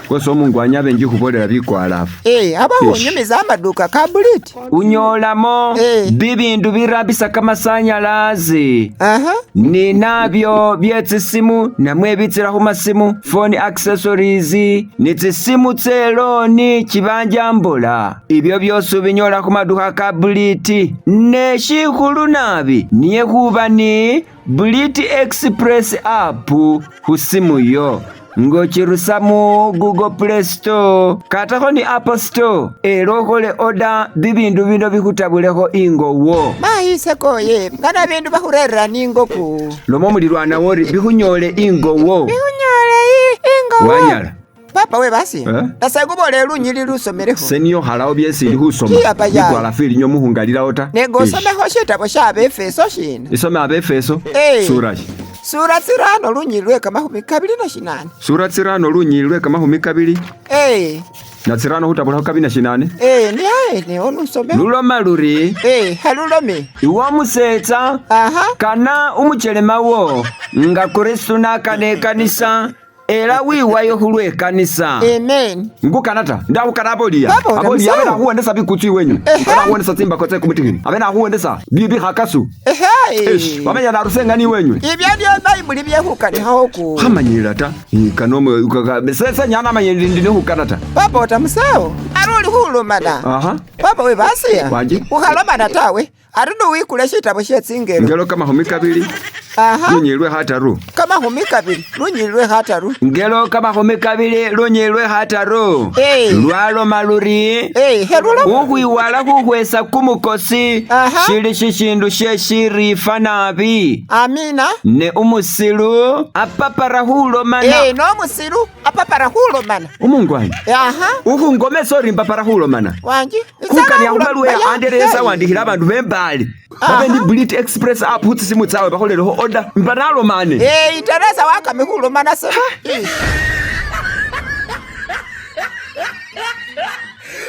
Koso Mungu anyabe njikubolera bikwalafu. Abawo nyumiza amaduka ka Buliti. Unyolamo bibindu birambisa kamasanyalazi. Ninabyo byetsisimu namwe bitsira ku masimu, phone accessories, nitsisimu tseloni kibanja mbola. Ibyo byose binyola ku maduka ka Buliti. Ne shikulu nabi niye kuba ni Buliti Express app kusimu yo. Ngochirusa mu Google Play Store katako ni Apple Store lokole order bibindu bino bikutabuleko ingowo mahiseko ye ngana bindu bahurera ningoku lomo mulirwana wori bikunyole ingowo wanyala papa we basi nasagubole lunyili lusomereho seniyo halawo byesi ndi husoma ikwala fili nyo muhungalira ota nego someho shitabo shabe Efeso shina isome abe Efeso Sura tsirano lunyilwe kamahumi kabili na shinane. Sura tsirano lunyilwe kamahumi kabili. Na tsirano hutabula kabili na shinane. Ni hae ni onu some. Luloma luri. Halulome. Iwa musetsa. Kana umuchelema wo. Nga Kristu nakane kanisa. Era wiwayo hulwe kanisa. Amen. Ngukanata ndaho karabolia. Abolia abena huendesa bikuti wenyu. Kana huendesa timba kote kumutihini. Abena huendesa bibi hakasu. Bamenya narusenga ni wenyu. Ibyo byo Bible byehukani hawo hamanyira ta kanome ukaka nyana manyiri ndine hukanata. Papa utamusao. Aruli hulumana. Papa we basi. Uhalomana tawe. Aruno wikule shitabo shetsinge. Ngelo kama homikabili. Lunyilwe hataru. Kama homikabili lunyilwe hataru. Ngelo kama homikabili lunyilwe hataru. Lwalo maluri. Herula. Uhuiwala huhwesa kumukosi. Shili shishindu sheshirifa nabi. Amina. Ne umusilu apapara hulomana. No musilu apapara hulomana. Umungwani. Uhu ngome sori mpapara hulomana. Wanji. Kukani ya humaluwe ya anderesa wandihila bandu membali. Babendi Buliti Express app hutsisimu tsawe baholero ho order mpanalo mane. Iteresa waka mihulomana se.